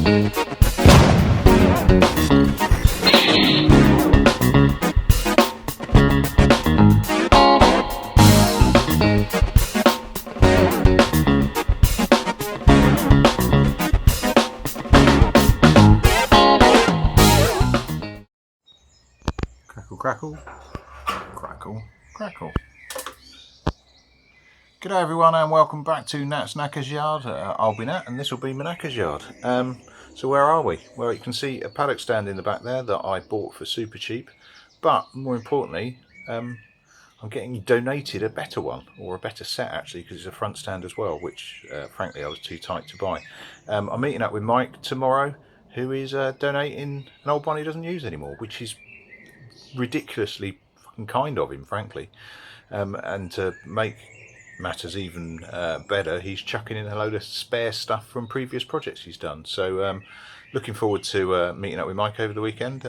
Crackle, crackle, crackle. G'day everyone and welcome back to Nat's Knacker's Yard. I'll be Nat and this will be my Knacker's Yard. So where are we? Well, you can see a paddock stand in the back there that I bought for super cheap, but more importantly, I'm getting donated a better one, or a better set actually, because it's a front stand as well, which frankly I was too tight to buy. I'm meeting up with Mike tomorrow, who is donating an old one he doesn't use anymore, which is ridiculously fucking kind of him, frankly. And to make matters even better, he's chucking in a load of spare stuff from previous projects he's done. So looking forward to meeting up with Mike over the weekend.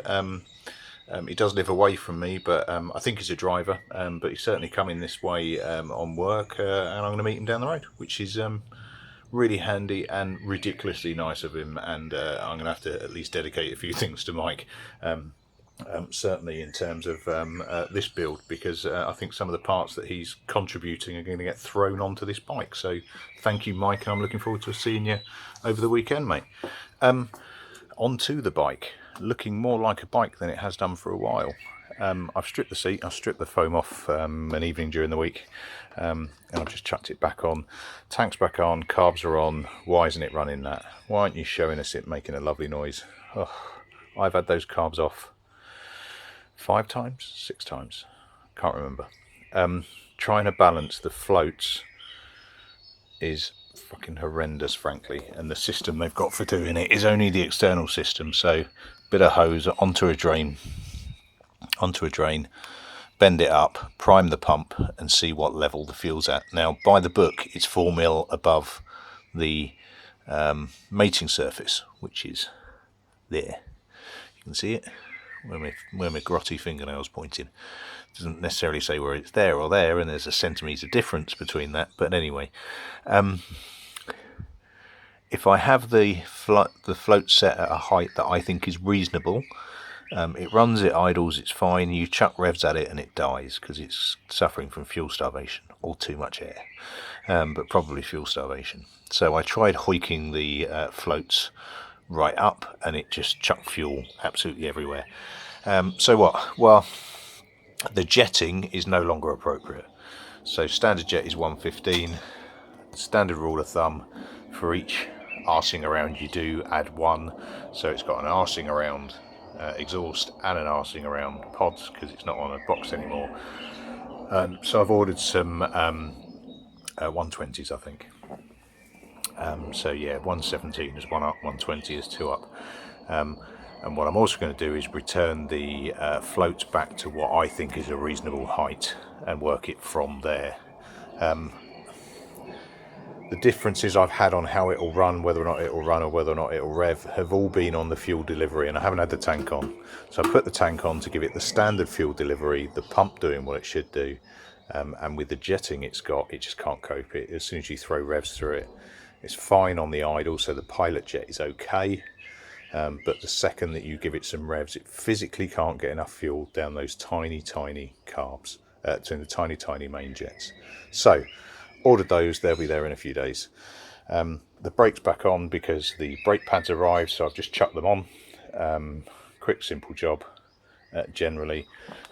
He does live away from me, but I think he's a driver, but he's certainly coming this way on work, and I'm going to meet him down the road, which is really handy and ridiculously nice of him. And I'm going to have to at least dedicate a few things to Mike. Certainly in terms of this build, because I think some of the parts that he's contributing are going to get thrown onto this bike. So thank you, Mike, and I'm looking forward to seeing you over the weekend, mate. Onto the bike, looking more like a bike than it has done for a while. I've stripped the seat, I've stripped the foam off an evening during the week, and I've just chucked it back on. Tank's back on, carbs are on. Why isn't it running that? Why aren't you showing us it making a lovely noise? Oh, I've had those carbs off 5 times, 6 times, can't remember. Trying to balance the floats is fucking horrendous, frankly, and the system they've got for doing it is only the external system. So bit of hose onto a drain, bend it up, prime the pump and see what level the fuel's at. Now by the book it's 4 mil above the mating surface, which is there. You can see it where my grotty fingernails pointing. Doesn't necessarily say where it's there or there, and there's a centimetre difference between that, but anyway, if I have the float set at a height that I think is reasonable, it runs, it idles, it's fine. You chuck revs at it and it dies because it's suffering from fuel starvation or too much air, but probably fuel starvation. So I tried hoiking the floats right up and it just chucked fuel absolutely everywhere. So what? Well, the jetting is no longer appropriate. So standard jet is 115. Standard rule of thumb, for each arsing around you do, add 1. So it's got an arsing around exhaust and an arsing around pods because it's not on a box anymore. So I've ordered some 120s, I think. So yeah, 117 is 1 up, 120 is 2 up. And what I'm also going to do is return the floats back to what I think is a reasonable height and work it from there. The differences I've had on how it will run, whether or not it will run or whether or not it will rev, have all been on the fuel delivery, and I haven't had the tank on. So I put the tank on to give it the standard fuel delivery, the pump doing what it should do, and with the jetting it just can't cope. It as soon as you throw revs through it, it's fine on the idle, so the pilot jet is okay. But the second that you give it some revs, it physically can't get enough fuel down those tiny carbs, to the tiny main jets. So ordered those, they'll be there in a few days. The brakes back on because the brake pads arrived, so I've just chucked them on. Quick simple job generally.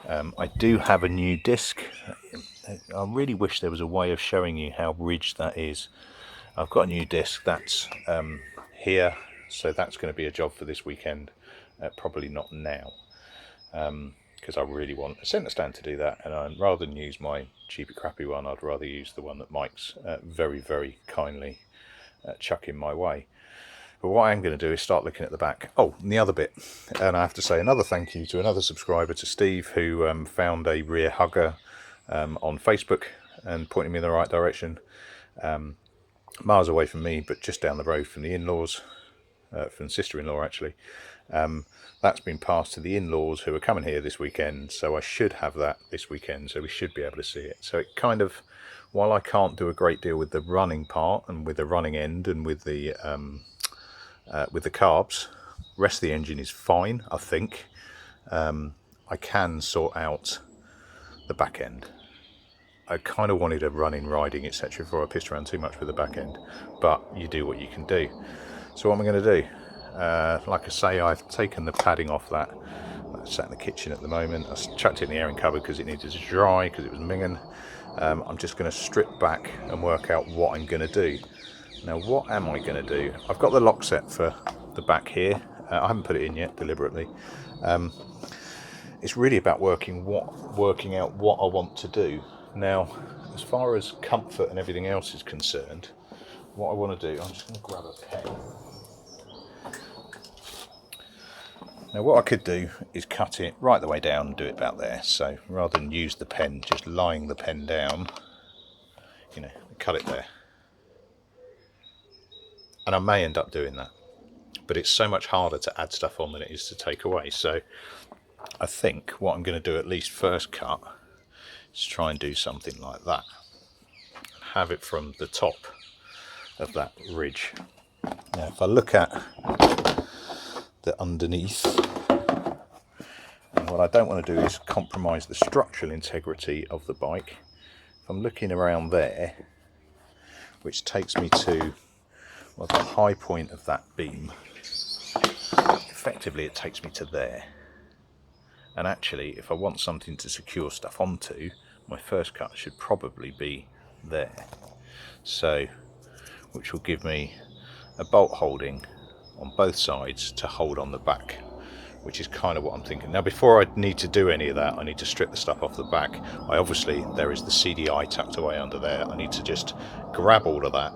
I do have a new disc. I really wish there was a way of showing you how ridged that is. I've got a new disc that's here, so that's going to be a job for this weekend. Probably not now, because I really want a centre stand to do that, and rather than use my cheapy crappy one, I'd rather use the one that Mike's very kindly chucking my way. But what I'm going to do is start looking at the back. Oh, and the other bit, and I have to say another thank you to another subscriber, to Steve, who found a rear hugger on Facebook and pointed me in the right direction. Miles away from me, but just down the road from the in-laws, from sister-in-law actually. That's been passed to the in-laws who are coming here this weekend, so I should have that this weekend, so we should be able to see it. So it kind of, while I can't do a great deal with the running part and with the running end and with the with the carbs. Rest of the engine is fine, I think. I can sort out the back end. I kind of wanted a running, riding, etc. before I pissed around too much with the back end, but you do what you can do. So what am I going to do? Like I say, I've taken the padding off that. That's sat in the kitchen at the moment. I chucked it in the airing cupboard because it needed to dry, because it was minging. I'm just going to strip back and work out what I'm going to do. Now, what am I going to do? I've got the lock set for the back here. I haven't put it in yet, deliberately. It's really about working out what I want to do. Now, as far as comfort and everything else is concerned, what I want to do, I'm just going to grab a pen. Now, what I could do is cut it right the way down and do it about there. So rather than use the pen, just lying the pen down, you know, cut it there. And I may end up doing that, but it's so much harder to add stuff on than it is to take away. So I think what I'm going to do, at least first cut, is try and do something like that. Have it from the top of that ridge. Now, if I look at the underneath, and what I don't want to do is compromise the structural integrity of the bike. If I'm looking around there, which takes me to, well, the high point of that beam, effectively it takes me to there. And actually, if I want something to secure stuff onto, my first cut should probably be there. So, which will give me a bolt holding on both sides to hold on the back, which is kind of what I'm thinking. Now, before I need to do any of that, I need to strip the stuff off the back. Obviously, there is the CDI tucked away under there. I need to just grab all of that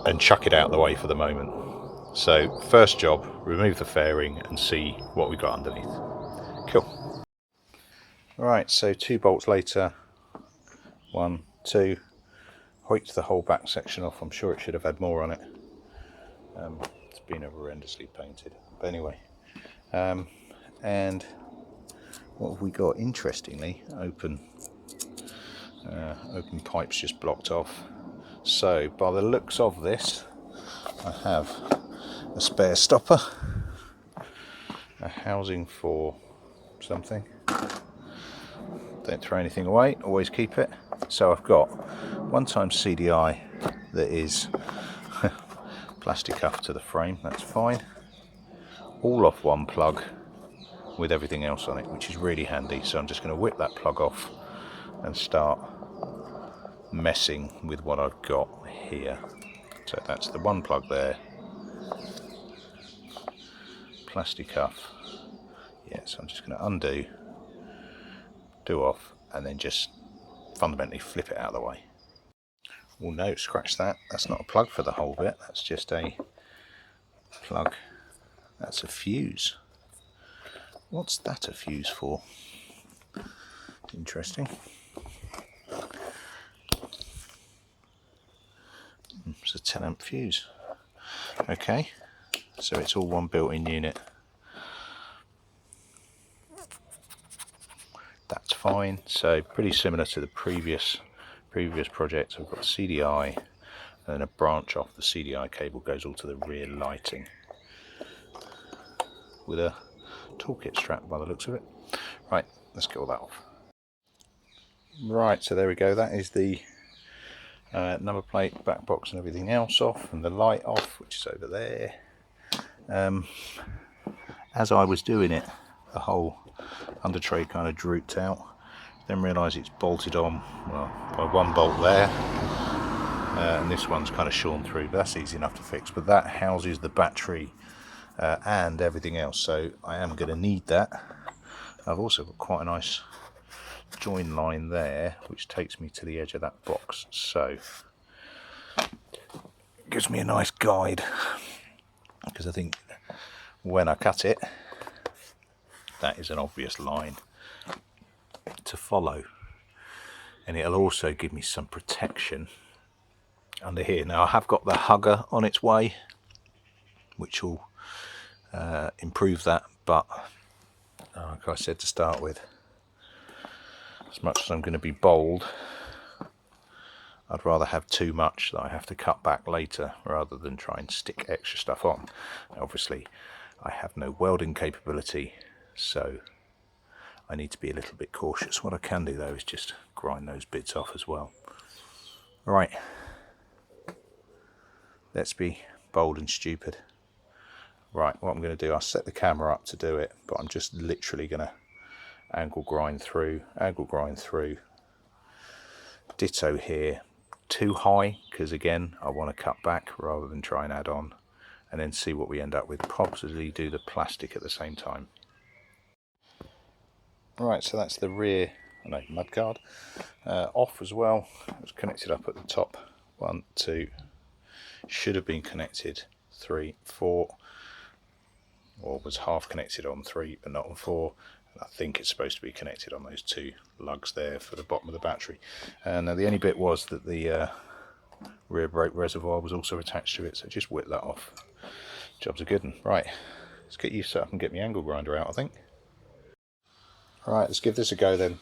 and chuck it out of the way for the moment. So, first job, remove the fairing and see what we've got underneath. Cool. Right, so 2 bolts later, 1, 2, hoiked the whole back section off. I'm sure it should have had more on it. It's been horrendously painted. But anyway, and what have we got? Interestingly, open pipes just blocked off. So by the looks of this, I have a spare stopper, a housing for something. Don't throw anything away, always keep it. So I've got 1x CDI that is plastic cuff to the frame, that's fine. All off one plug with everything else on it, which is really handy. So I'm just going to whip that plug off and start messing with what I've got here. So that's the one plug there, plastic cuff. Yeah, so I'm just going to undo, do off, and then just fundamentally flip it out of the way. Well, no, scratch that. That's not a plug for the whole bit. That's just a plug. That's a fuse. What's that a fuse for? Interesting. It's a 10 amp fuse. Okay, so it's all one built-in unit. That's fine. So pretty similar to the previous project. I've got CDI, and then a branch off the CDI cable goes all to the rear lighting with a toolkit strap by the looks of it. Right, let's get all that off. Right, so there we go. That is the number plate, back box and everything else off, and the light off, which is over there. As I was doing it, the whole under tray kind of drooped out, then realised it's bolted on, well, by one bolt there, and this one's kind of shorn through, but that's easy enough to fix. But that houses the battery and everything else, so I am going to need that. I've also got quite a nice join line there, which takes me to the edge of that box, so it gives me a nice guide, because I think when I cut it, that is an obvious line to follow, and it'll also give me some protection under here. Now I have got the hugger on its way, which will improve that, but like I said to start with, as much as I'm going to be bold, I'd rather have too much that I have to cut back later rather than try and stick extra stuff on. Obviously, I have no welding capability, so I need to be a little bit cautious. What I can do though is just grind those bits off as well. Right, let's be bold and stupid. Right, what I'm going to do, I'll set the camera up to do it, but I'm just literally going to angle grind through, ditto here. Too high, because again, I want to cut back rather than try and add on, and then see what we end up with. Possibly do the plastic at the same time. Right, so that's the rear mudguard off as well. It was connected up at the top. 1, 2, should have been connected 3, 4, or was half connected on 3 but not on 4. And I think it's supposed to be connected on those 2 lugs there for the bottom of the battery. And the only bit was that the rear brake reservoir was also attached to it, so just whip that off. Job's a good one. Right, let's get you set up and get my angle grinder out, I think. Right, let's give this a go then.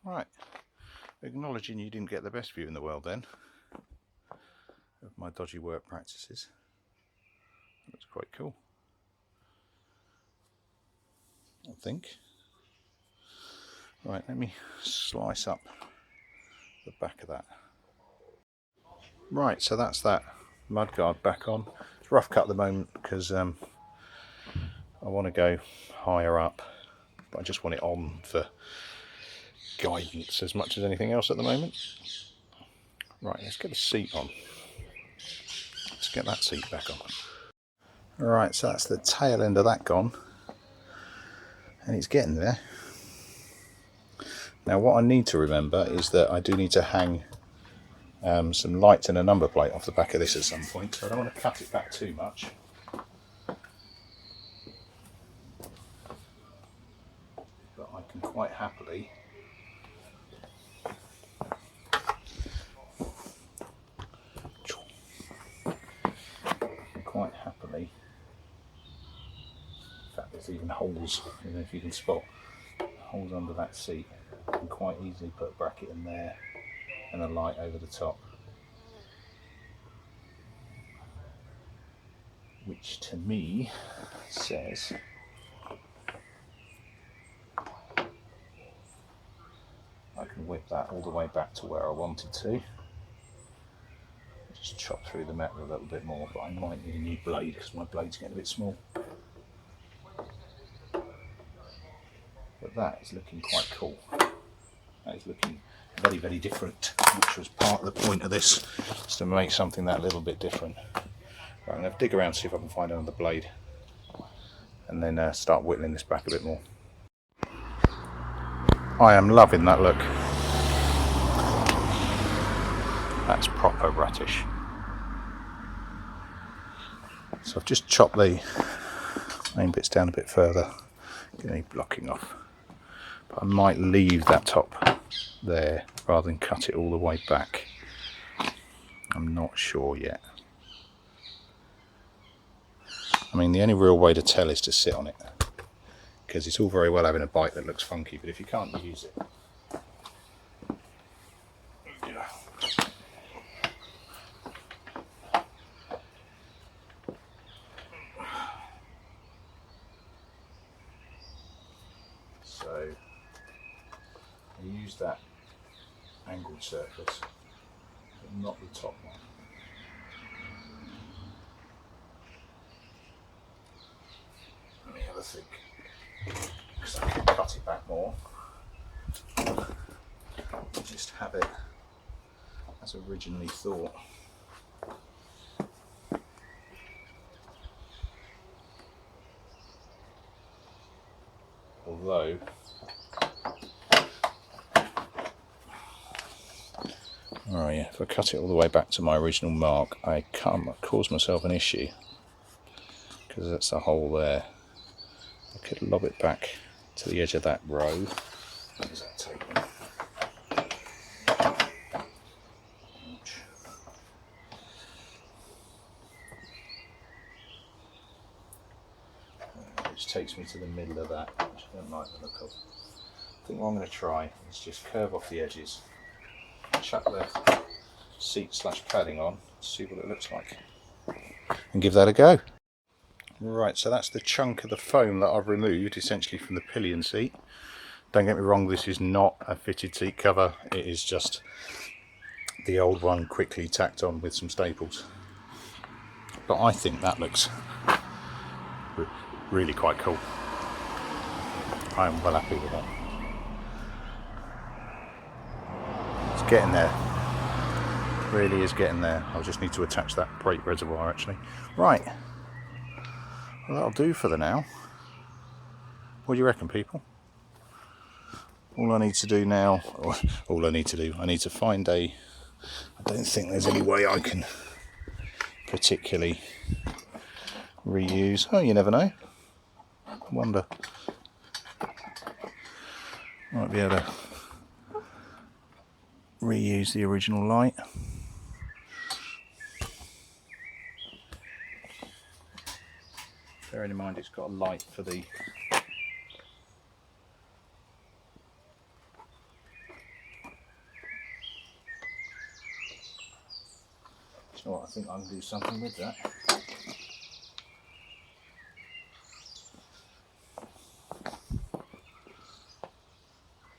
Right, acknowledging you didn't get the best view in the world then of my dodgy work practices. That's quite cool, I think. Right, let me slice up the back of that. Right, so that's that mudguard back on. It's rough cut at the moment because I want to go higher up, but I just want it on for guidance as much as anything else at the moment. Right, let's get the seat on. Let's get that seat back on. Alright, so that's the tail end of that gone, and it's getting there. Now what I need to remember is that I do need to hang some lights and a number plate off the back of this at some point, so I don't want to cut it back too much. But I can quite happily in fact there's even holes, you know, if you can spot holes under that seat. I can quite easily put a bracket in there and a light over the top, which to me says I can whip that all the way back to where I wanted to. Just chop through the metal a little bit more, but I might need a new blade because my blade's getting a bit small. But that is looking quite cool. That is looking very, very different, which was part of the point of this, is to make something that little bit different. Right, I'm going to dig around, see if I can find another blade, and then start whittling this back a bit more. I am loving that look. That's proper ratish. So I've just chopped the main bits down a bit further, get any blocking off. But I might leave that top there rather than cut it all the way back. I'm not sure yet. I mean, the only real way to tell is to sit on it, because it's all very well having a bike that looks funky, but if you can't use it. So I use that angled surface, but not the top one. Let me have a think, because I can cut it back more. Just have it as originally thought. Although, oh yeah, if I cut it all the way back to my original mark, I cause myself an issue, because that's the hole there. I could lob it back to the edge of that row. How does that take me? Which takes me to the middle of that, which I don't like the look of. I think what I'm going to try is just curve off the edges, chuck the seat / padding on, see what it looks like, and give that a go. Right, so that's the chunk of the foam that I've removed essentially from the pillion seat. Don't get me wrong, this is not a fitted seat cover, it is just the old one quickly tacked on with some staples. But I think that looks really quite cool. I am well happy with that. It's getting there. Really is getting there. I'll just need to attach that brake reservoir actually. Right. Well, that'll do for the now. What do you reckon, people? All I need to do now, I need to find I don't think there's any way I can particularly reuse. Oh, you never know. I wonder. Might be able to reuse the original light. Bearing in mind it's got a light for the you know what, I think I can do something with that.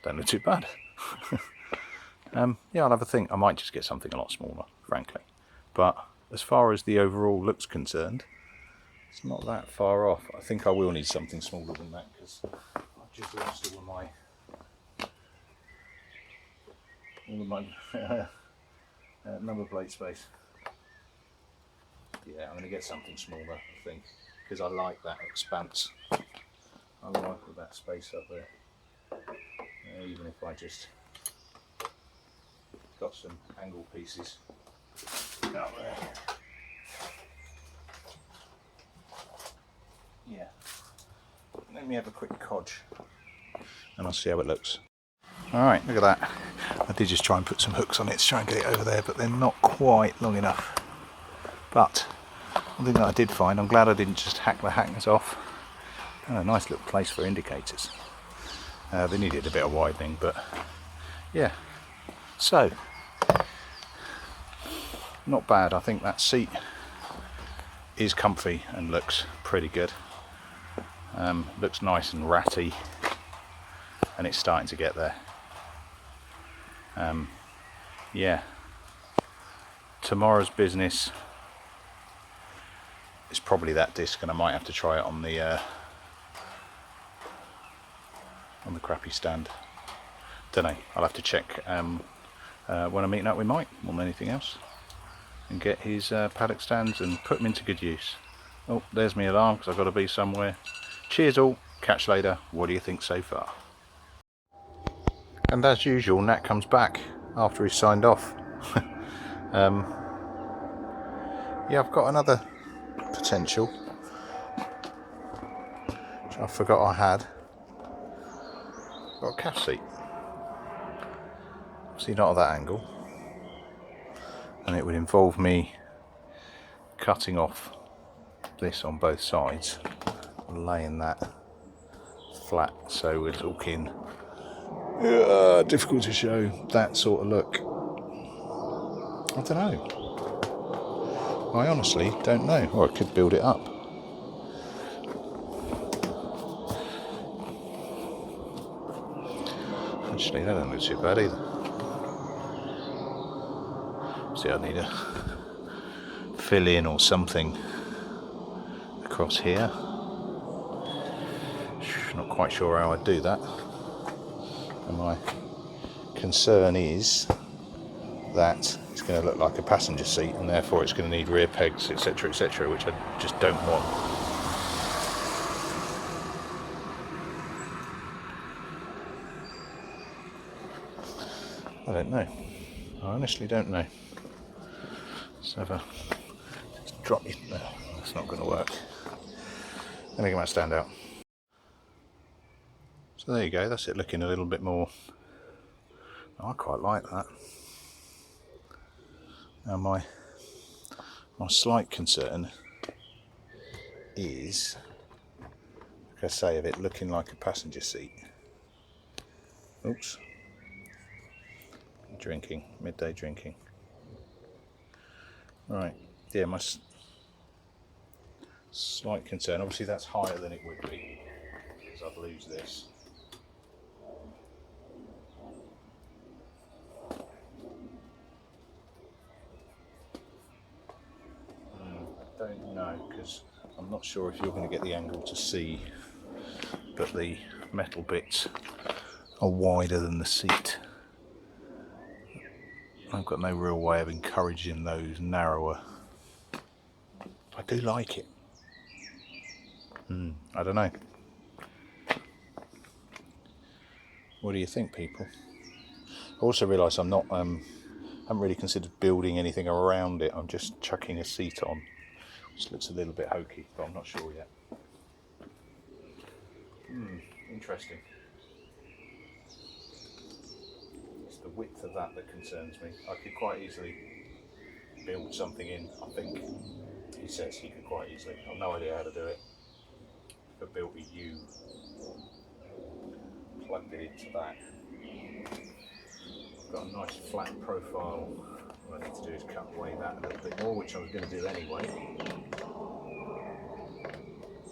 Don't look too bad. Yeah, I'll have a think. I might just get something a lot smaller, frankly. But as far as the overall look's concerned, it's not that far off. I think I will need something smaller than that, because I've just lost all of my number plate space. Yeah, I'm going to get something smaller, I think, because I like that expanse. I like all that space up there. Even if I just got some angle pieces out there. Yeah. Let me have a quick codge and I'll see how it looks. Alright, look at that. I did just try and put some hooks on it to try and get it over there, but they're not quite long enough. But one thing that I did find, I'm glad I didn't just hack the hackness off. Oh, a nice little place for indicators. They needed a bit of widening, but yeah. So, not bad. I think that seat is comfy and looks pretty good. Looks nice and ratty, and it's starting to get there. Yeah. Tomorrow's business is probably that disc, and I might have to try it on the crappy stand. Don't know. I'll have to check when I'm meeting up with Mike more than anything else, and get his paddock stands and put them into good use. Oh, there's my alarm because I've got to be somewhere. Cheers all. Catch you later. What do you think so far? And as usual, Nat comes back after he's signed off. Yeah, I've got another potential, which I forgot I had. Got a calf seat. See, not at that angle. and it would involve me cutting off this on both sides and laying that flat, so we're talking difficult to show, that sort of look. I don't know. I honestly don't know. Or I could build it up. Actually, that doesn't look too bad either. See, I need a fill in or something across here. Not quite sure how I'd do that. And my concern is that it's going to look like a passenger seat, and therefore it's going to need rear pegs, etc., etc., which I just don't want. I don't know. I honestly don't know. Let's have a drop it. No, that's not going to work. I'm going to get my stand out. So there you go. That's it, looking a little bit more. I quite like that. Now my slight concern is, like I say, of it looking like a passenger seat. Oops. Drinking, midday drinking. Right, yeah, my slight concern, obviously that's higher than it would be, because I'd lose this. I don't know, because I'm not sure if you're going to get the angle to see, but the metal bits are wider than the seat. I've got no real way of encouraging those narrower. I do like it. I don't know. What do you think, people? I also realise I'm not, haven't really considered building anything around it. I'm just chucking a seat on, which looks a little bit hokey, but I'm not sure yet. Interesting. The width of that concerns me. I could quite easily build something in. I think he says he could quite easily. I've no idea how to do it. If I built a U, plugged it into that. I've got a nice flat profile. What I need to do is cut away that a little bit more, which I was going to do anyway.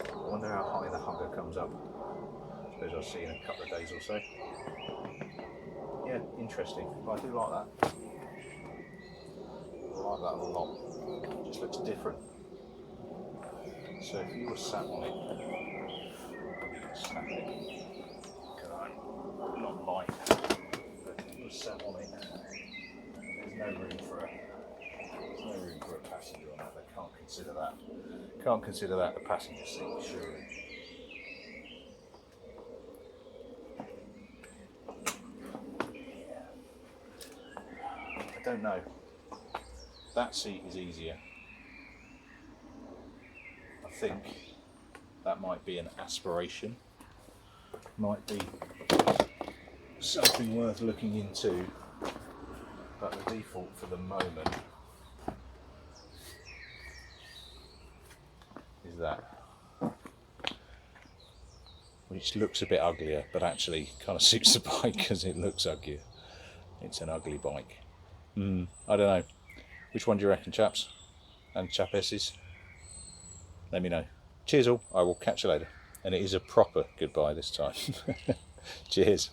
I wonder how high the hugger comes up. I suppose I'll see in a couple of days or so. Yeah, interesting. I do like that. I like that a lot. It just looks different. So if you were sat on it, snap it. Not light, but if you were sat on it, there's no room for a passenger on that. They can't consider that. Can't consider that a passenger seat, surely. I don't know. That seat is easier. I think that might be an aspiration. Might be something worth looking into. But the default for the moment is that. Which looks a bit uglier, but actually kind of suits the bike because it looks uglier. It's an ugly bike. I don't know. Which one do you reckon, chaps? And chapesses? Let me know. Cheers all. I will catch you later. And it is a proper goodbye this time. Cheers.